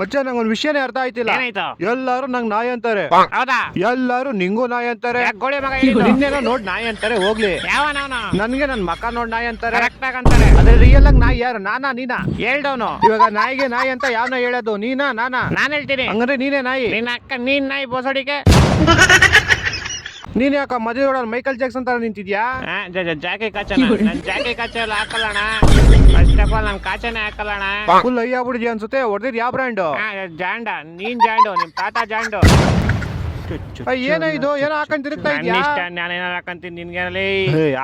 ಮಚ್ಚ ನಂಗೊಂದ್ ವಿಷಯನೇ ಅರ್ಥ ಆಯ್ತಿಲ್ಲ. ಏನಾಯ್ತು? ಎಲ್ಲಾರು ನಂಗ್ ನಾಯಿ ಅಂತಾರೆ. ಹೌದಾ? ಎಲ್ಲಾರು ನಿಂಗೂ ನಾಯಿ ಅಂತಾರೆ. ಗೋಳಿ ಮಗ ಹೇಳಿದ್ದು? ನಿನ್ನೇನೋ ನೋಡ್ ನಾಯಿ ಅಂತಾರೆ ಹೋಗ್ಲಿ. ಯಾವನವನು? ನನ್ಗೆ ನನ್ ಮಕ್ಕ ನೋಡ್ ನಾಯಿ ಅಂತಾರೆ. ಕರೆಕ್ಟ್ ಆಗಂತಾರೆ. ಅದ್ರ ರಿಯಲ್ ಆಗಿ ನಾಯಿ ಯಾರು? ನಾನಾ ನೀನಾ? ಹೇಳ್ದವನು. ಇವಾಗ ನಾಯಿಗೆ ನಾಯಿ ಅಂತ ಯಾವನ ಹೇಳೋದು? ನೀನಾ ನಾನಾ? ನಾನ್ ಹೇಳ್ತೀನಿ. ಹಂಗಂದ್ರೆ ನೀನೇ ನಾಯಿ. ನಿನ್ನ ಅಕ್ಕ ನೀನ್ ನಾಯಿ ಬೋಸಡಿಗೆ. ನೀನ್ ಯಾಕ ಮದುವೆ ಮೈಕಲ್ ಜಾಕ್ಸನ್ ತರ ನಿಂತಿದ್ಯಾ? ಜಾಕಿ ಕಾಚನ ನನ್ ಜಾಕಿ ಕಾಚೆ ಎಲ್ಲ ಹಾಕಲ್ಲಣ. ಫಸ್ಟ್ ಆಫ್ ಆಲ್ ನನ್ ಕಾಚನೆ ಹಾಕಲ್ಲಣ. ಫುಲ್ ಅಯ್ಯ ಬಿಡಿದ್ಯಾ ಅನ್ಸುತ್ತೆ. ಹೊಡೆದಿದ್ ಯಾವ ಬ್ರ್ಯಾಂಡ್? ಜಾಂಡ. ನೀನ್ ಜಾಂಡು, ನಿಮ್ ತಾತ ಜಾಂಡು. ಏನೋ ಇದು? ಏನೋ ಹಾಕೊಂಡ್ ತಿರುಗ್ತಾ ಇದ್ಯಾ? ನಾನೇನಾರ ಹಾಕಂತೀನಿ ನಿನ್ಗೆ.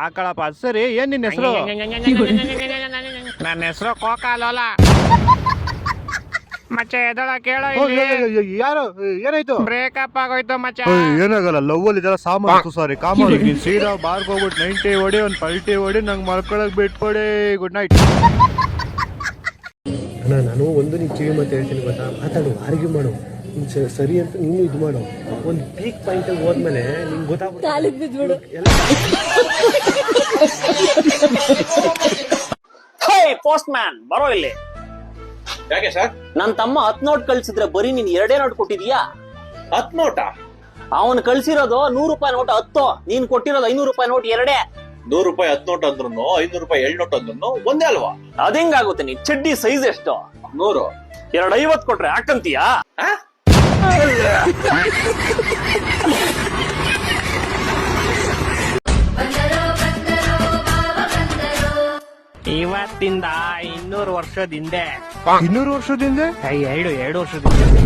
ಹಾಕಳಪ್ಪ. ಸರಿ, ಏನ್ ನಿನ್ ಹೆಸರು? ನನ್ನ ಹೆಸರು ಕೋಕಾಲೋಲ. ಮಚ್ಚ ಎದಳ ಕೇಳೋ. ಯಾರು? ಏನಾಯ್ತು? ಬ್ರೇಕಪ್ ಆಗೋಯ್ತು ಮಚ್ಚ. ಏನಾಗಲ್ಲ, ಲವ್ ಅಲ್ಲಿ ಇದೆಲ್ಲ ಸಾಮಾನು. ಸಾರಿ ಕಾಮನ್. ನೀನ್ ಸೀದಾ ಬಾರ್ಗ್ ಹೋಗ್ಬಿಟ್ಟು 90 ಹೊಡಿ, ಒಂದ್ ಪಲ್ಟಿ ಹೊಡಿ, ನಂಗೆ ಮಲ್ಕೊಳಕ್ ಬಿಟ್ಕೊಡಿ. Good night. ಅಣ್ಣ, ನಾನು ಒಂದು ನೀನು ಕಿವಿ ಮತ್ತೆ ಹೇಳ್ತೀನಿ ಗೊತ್ತಾ? ಮಾತಾಡು, ಆರ್ಗ್ಯೂ ಮಾಡು, ಸರಿ ಅಂತ ನೀನು ಇದು ಮಾಡು. ಒಂದು ಪೀಕ್ ಪಾಯಿಂಟ್ ಹೋದ್ಮೇಲೆ ನಿಂಗೆ ಗೊತ್ತಾಗ್ಬಿಡು. ಪೋಸ್ಟ್ ಮ್ಯಾನ್ ಬರೋ ಇಲ್ಲಿ. ಯಾಕೆ ಸರ್? ನನ್ ತಮ್ಮ 10 ನೋಟ್ ಕಳ್ಸಿದ್ರೆ ಬರೀ ನೀನ್ 2 ನೋಟ್ ಕೊಟ್ಟಿದೀಯಾ? 10 ನೋಟಾ? ಅವನ್ ಕಳ್ಸಿರೋದು 100 ರೂಪಾಯಿ ನೋಟ್ 10, ನೀನ್ ಕೊಟ್ಟಿರೋದು 500 ರೂಪಾಯಿ ನೋಟ್ 2. 100 ರೂಪಾಯಿ 10 ನೋಟ್ ಅಂದ್ರು 500 ರೂಪಾಯಿ 7 ನೋಟ್ ಅಂದ್ರು ಒಂದೇ ಅಲ್ವಾ? ಅದೇಂಗಾಗುತ್ತೆ? ನೀ ಚಡ್ಡಿ ಸೈಜ್ ಎಷ್ಟು? 100. 250 ಕೊಟ್ರೆ ಹಾಕಂತೀಯಾ? ಇವತ್ತಿಂದ 200 ವರ್ಷದ ಹಿಂದೆ. 200 ವರ್ಷದಿಂದ? 2 ವರ್ಷದ ಹಿಂದೆ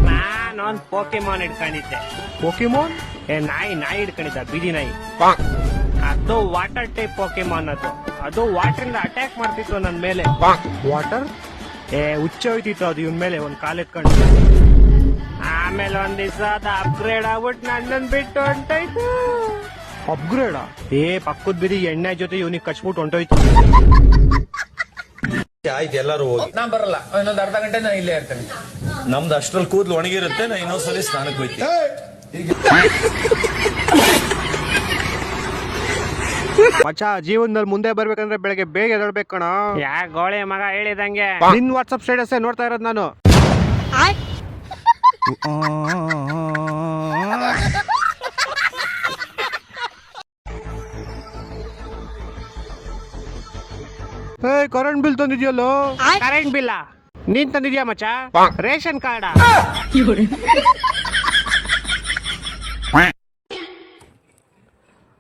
ನಾನೊಂದ್ ಪೋಕೆಮಾನ್ ಇಟ್ಕೊಂಡಿದ್ದೆ. ಪೋಕೆಮಾನ್? ನಾಯಿ ಇಟ್ಕೊಂಡಿದ್ದ, ಬೀದಿ ನಾಯಿ. ಅದು ವಾಟರ್ ಟೈಪ್ ಪೋಕೆಮಾನ್. ಅದು ವಾಟರ್ ಇಂದ ಅಟ್ಯಾಕ್ ಮಾಡ್ತಿತ್ತು ನನ್ ಮೇಲೆ. ವಾಟರ್? ಹುಚ್ಚ ಹೋಯ್ತಿತ್ತು ಅದು ಇವನ್ ಮೇಲೆ, ಒಂದ್ ಕಾಲ್ ಎತ್ಕೊಂಡು. ಆಮೇಲೆ ಒಂದ್ ದಿವಸ ಅದು ಅಪ್ಗ್ರೇಡ್ ಆಗ್ಬಿಟ್ಟು ನನ್ನನ್ ಬಿಟ್ಟು ಹೊಂಟೋಯ್ತು. ಅಪ್ಗ್ರೇಡ್? ಪಕ್ಕದ ಬೀದಿ ಎಣ್ಣೆ ಜೊತೆ ಇವನಿಗೆ ಕಚ್ಬಿಟ್ಟು ಹೊಂಟೋಯ್ತು. ಆಯ್ತು, ಎಲ್ಲರೂ ಹೋಗಿ. ನಾನ್ ಬರಲ್ಲ, ಇನ್ನೊಂದು ಅರ್ಧ ಗಂಟೆ ನಾನು ಇಲ್ಲೇ ಇರ್ತೇನೆ. ನಮ್ದು ಅಷ್ಟ್ರಲ್ಲಿ ಕೂದ್ಲು ಒಣಗಿರುತ್ತೆ, ನಾ ಇನ್ನೊಂದ್ಸಲಿ ಸ್ನಾನಕ್ಕೆ ಹೋಯ್ತೀನಿ. ಮಚ್ಚ, ಜೀವನದಲ್ಲಿ ಮುಂದೆ ಬರ್ಬೇಕಂದ್ರೆ ಬೆಳಗ್ಗೆ ಬೇಗ ಎದಳ್ಬೇಕು ಕಣ. ಯಾ ಗೋಳೆ ಮಗ ಹೇಳಿದಂಗೆ. ನಿನ್ ವಾಟ್ಸಪ್ ಸ್ಟೇಟಸ್ ನೋಡ್ತಾ ಇರೋದು ನಾನು. ಕರೆಂಟ್ ಬಿಲ್ ತಂದಿದ್ಯಲ್ಲೋ? ಕರೆಂಟ್ ಬಿಲ್ಲ ನೀನ್ ತಂದಿದ್ಯಾ ಮಚ್ಚ? ರೇಷನ್ ಕಾರ್ಡ?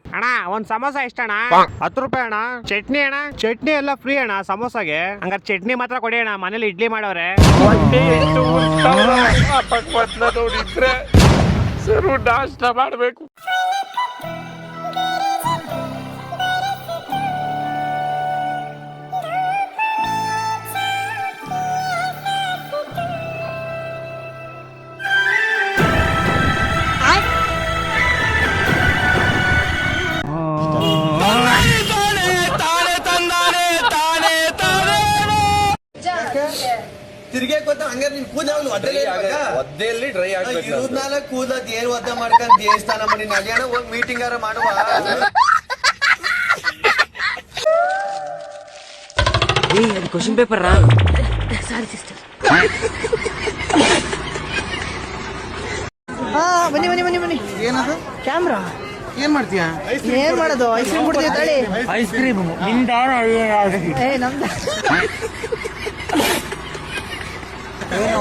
ಅಣ್ಣ ಒಂದ್ ಸಮೋಸ ಎಷ್ಟಣ್ಣ? 10 ರೂಪಾಯಿ ಅಣ್ಣ. ಚಟ್ನಿ ಅಣ್ಣ? ಚಟ್ನಿ ಎಲ್ಲ ಫ್ರೀ ಅಣ್ಣ ಸಮೋಸಾಗೆ. ಹಂಗಾರೆ ಚಟ್ನಿ ಮಾತ್ರ ಕೊಡಿ ಅಣ್ಣ, ಮನೇಲಿ ಇಡ್ಲಿ ಮಾಡವ್ರೆ. ನೋಡಿದ್ರೆ ಸರು ನಾಷ್ಟ ಮಾಡ್ಬೇಕು. ತಿರ್ಗೇ ಗೊತ್ತ ಹಂಗಾರೆ ನಿನ್ ಕೂದ ಒದ್ದೆಯಲ್ಲಿ ಡ್ರೈ ಆಗ್ಬೇಕು. ಇರುದ್ನಾಲ ಕೂದದ್ ಏನ್ ಒದ್ದ ಮಾಡ್ಕೊಂಡ್ ದೇವಸ್ಥಾನ ಮಾಡಿ ನಡಿಯೋಣ, ಹೋಗಿ ಮೀಟಿಂಗ್ ಆರ ಮಾಡುವ. Question paper. ಬನ್ನಿ ಬನ್ನಿ ಬನ್ನಿ ಬನ್ನಿ. ಏನದು? ಕ್ಯಾಮ್ರಾ. ಏನ್ ಮಾಡ್ತೀಯಾ? ಏನ್ ಮಾಡೋದು? ಐಸ್ ಕ್ರೀಮ್ ಕೊಡ್ತೀಯ ತಳಿ. ಐಸ್ ಕ್ರೀಮ್ ನಿಂದ? ನಮ್ದ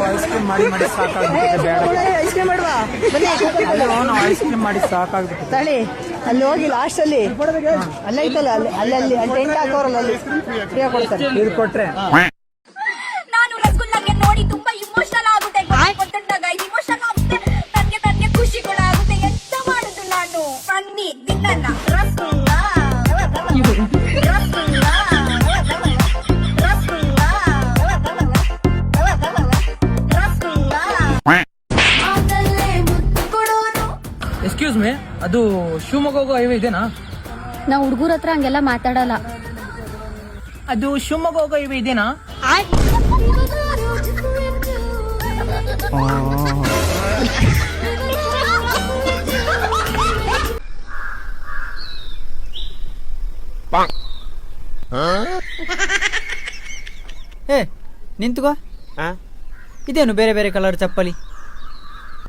ಐಸ್ ಕ್ರೀಮ್ ಮಾಡಿ ಸಾಕಾಗ್ಬಿಟ್ಟಿದೆ. ಬೇಡ, ಐಸ್ ಕ್ರೀಮ್ ಮಾಡುವ ಬನ್ನಿ. ಐಸ್ ಕ್ರೀಮ್ ಮಾಡಿ ಸಾಕಾಗ್ಬಿಟ್ಟು ತಳಿ ಅಲ್ಲಿ ಹೋಗಿ ಲಾಸ್ಟ್ ಅಲ್ಲಿ ಅಲ್ಲ ಐತಲ್ಲ, ಅಲ್ಲಿ ಟೆಂಟ್ ಹಾಕೋರಲ್ಲ, ಅಲ್ಲಿ ಫ್ರೀಯಾಗಿ ಕೊಡ್ತಾರೆ. ಇದು ಕೊಟ್ರೆ ನಾನು ರಸಗುಲ್ಲಾಗೆ ನೋಡಿ ತುಂಬಾ ಇಮೋಷನಲ್ ಆಗುತ್ತೆ. ಇಮೋಷನಲ್ ಆಗುತ್ತೆ, ನನಗೆ ಖುಷಿ ಕೂಡ ಆಗುತ್ತೆ. ಎಂತ ಮಾಡುದು ನಾನು? ಬನ್ನಿ ದಿನ ರಸಗುಲ್ಲ ಎಕ್ಸ್ಕ್ಯೂಸ್ ಮೀ, ಅದು ಶಿವಮೊಗ್ಗ ಹೋಗೋ ಹೈವೇ ಇದೇನಾ? ನಾವು ಹುಡುಗರ ಹತ್ರ ಹಂಗೆಲ್ಲ ಮಾತಾಡಲ್ಲ. ಅದು ಶಿವಮೊಗ್ಗ ಹೋಗೋ ಹೈವೇ ಇದೇನಾ? ನಿಂತ್ಕೋ. ಇದೇನು ಬೇರೆ ಬೇರೆ ಕಲರ್ ಚಪ್ಪಲಿ?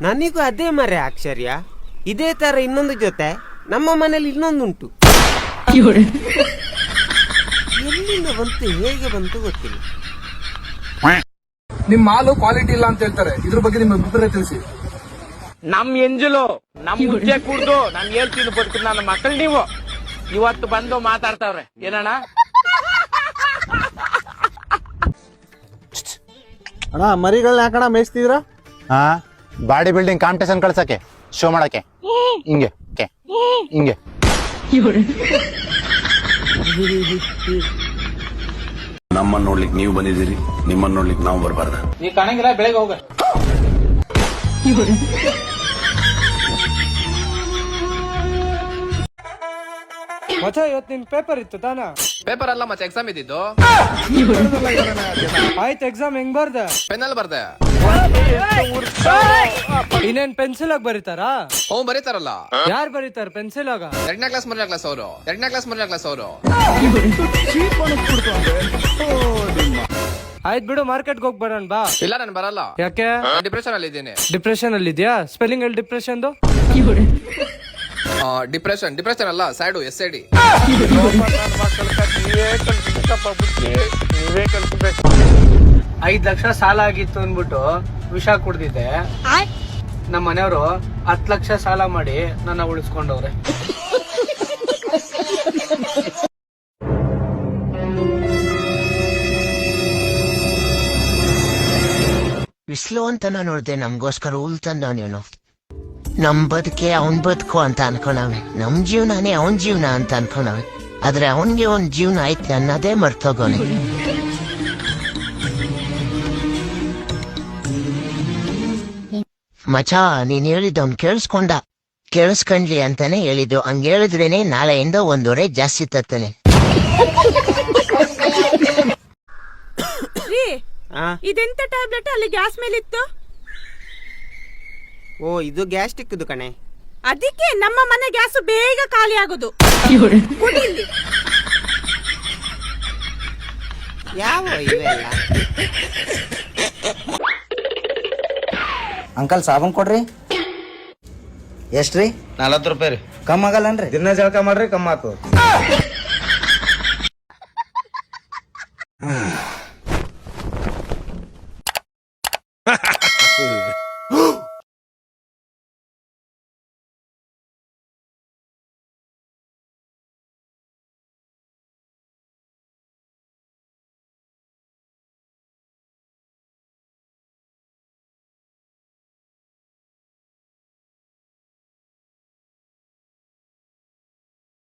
ನನಗೂ ಅದೇ ಮರೆ ಆಶ್ಚರ್ಯ. ಇದೇ ತರ ಇನ್ನೊಂದು ಜೊತೆ ನಮ್ಮ ಮನೇಲಿ ಇನ್ನೊಂದುಂಟು. ಎಲ್ಲಿಂದ ಬಂತು, ಹೇಗೆ ಬಂತು ಗೊತ್ತಿಲ್ಲ. ನಿಮ್ ಮಾಲು ಕ್ವಾಲಿಟಿ ಇಲ್ಲ ಅಂತ ಹೇಳ್ತಾರೆ, ಇದ್ರ ಬಗ್ಗೆ ನಿಮ್ಮ ಅಭಿಪ್ರಾಯ ತಿಳಿಸಿ. ನಮ್ ಎಂಜಲು ನಮ್ ಮುಚ್ಚೆ ಕುಡ್ದು ನಾನು ಹೇಳ್ತೀನಿ ಬದುಕು ನನ್ನ ಮಕ್ಕಳು ನೀವು ಇವತ್ತು ಬಂದು ಮಾತಾಡ್ತಾವ್ರೆ. ಏನಣ್ಣ ಅಣ್ಣ ಮರಿಗಳನ್ನ ಯಾಕಣ ಮೇಯಿಸ್ತಿದ್ರ? ಹಾ, ಬಾಡಿ ಬಿಲ್ಡಿಂಗ್ ಕಾಂಪಿಟೇಷನ್ ಕಳ್ಸಕ್ಕೆ, ಶೋ ಮಾಡಕ್ಕೆ. ಹಿಂಗೆ ಹಿಂಗೆ ನಮ್ಮನ್ನ ನೋಡ್ಲಿಕ್ಕೆ ನೀವು ಬಂದಿದ್ದೀರಿ, ನಿಮ್ಮನ್ನ ನೋಡ್ಲಿಕ್ಕೆ ನಾವು ಬರಬಾರ್ದ? ನೀ ಕಾಣಂಗಿಲ್ಲ, ಬೆಳಗ್ಗೆ ಹೋಗ. ಮಚ್ಚ ಇವತ್ತು ನಿನ್ ಪೇಪರ್ ಇತ್ತು ತಾನ? ಪೇಪರ್ ಅಲ್ಲ ಮತ್ತೆ ಎಕ್ಸಾಮ್ ಇದ್ದಿದ್ದು. ಆಯ್ತು, ಎಕ್ಸಾಮ್ ಹೆಂಗ್ ಬರ್ದೆ? ಪೆನ್ನಲ್ಲಿ ಬರ್ದೆ. ಇನ್ನೇನ್ ಪೆನ್ಸಿಲ್ ಆಗಿ ಬರೀತಾರಾ? ಹ್ಞೂ ಬರೀತಾರಲ್ಲ. ಯಾರು ಬರೀತಾರ ಪೆನ್ಸಿಲ್ ಆಗ? 2ನೇ ಕ್ಲಾಸ್ 3ನೇ ಕ್ಲಾಸ್ ಅವರು. 2ನೇ ಕ್ಲಾಸ್ 3ನೇ ಕ್ಲಾಸ್ ಅವರು. ಆಯ್ತು ಬಿಡು, ಮಾರ್ಕೆಟ್ಗೆ ಹೋಗಿ ಬರೋಣ ಬಾ. ಇಲ್ಲ ನಾನು ಬರಲ್ಲ. ಯಾಕೆ? ಡಿಪ್ರೆಷನ್ ಅಲ್ಲಿ ಇದ್ದೀನಿ. ಡಿಪ್ರೆಷನ್ ಅಲ್ಲಿ ಇದೆಯಾ? ಸ್ಪೆಲ್ಲಿಂಗ್ ಅಲ್ಲಿ ಡಿಪ್ರೆಷನ್ದು? ಡಿಪ್ರೆಷನ್ ಅಲ್ಲ, ಸ್ಯಾಡು, SID. 5 ಲಕ್ಷ ಸಾಲ ಆಗಿತ್ತು ಅಂದ್ಬಿಟ್ಟು ವಿಷ ಕುಡ್ದಿದ್ದೆ. ನಮ್ಮ ಮನೆಯವರು 10 ಲಕ್ಷ ಸಾಲ ಮಾಡಿ ನನ್ನ ಉಳಿಸ್ಕೊಂಡವ್ರೆ. ಬಿಸ್ಲು ಅಂತ ನೋಡ್ದೆ, ನಮ್ಗೋಸ್ಕರ ಹುಲ್ ತಂದವನೇನು. ನಮ್ ಬದುಕೆ ಅವನ್ ಬದುಕು ಅಂತ ಅನ್ಕೊಂಡವೆ, ನಮ್ ಜೀವನಾನೇ ಅವನ್ ಜೀವನ ಅಂತ ಅನ್ಕೊಂಡವೆ. ಆದ್ರೆ ಅವನ್ಗೆ ಒಂದ್ ಜೀವನ ಐತೆ ಅನ್ನೋದೇ ಮರ್ತೋಗೋನೆ. ಮಚ, ನೀನ್ ಹೇಳಿದ್ದವ್ನ್ ಕೇಳಿಸ್ಕೊಂಡ್ಲಿ ಅಂತಾನೆ ಹೇಳಿದ್ದು. ಹಂಗ ಹೇಳಿದ್ರೇನೆ ನಾಳೆಯಿಂದ 1 ಹೊರೆ ಜಾಸ್ತಿ ತರ್ತಾನೆ. ಇದೆಂತ ಟ್ಯಾಬ್ಲೆಟ್ ಅಲ್ಲಿ ಗ್ಯಾಸ್ ಮೇಲಿತ್ತು? ಓ, ಇದು ಗ್ಯಾಸ್ಟ್ರಿಕ್ ಕಣೆ. ಅದಕ್ಕೆ ನಮ್ಮ ಮನೆ ಗ್ಯಾಸ್ ಬೇಗ ಖಾಲಿ ಆಗೋದು. ಕುಡಿಲಿ. ಯಾವ ಇವೆಲ್ಲ? ಅಂಕಲ್ ಸಾಬನ್ ಕೊಡ್ರಿ. ಎಷ್ಟ್ರಿ? 40 ರೂಪಾಯಿ ರೀ. ಕಮ್ ಆಗಲ್ಲನ್ರಿ? ದಿನ ಜಳಕ ಮಾಡ್ರಿ, ಕಮ್ ಆತು.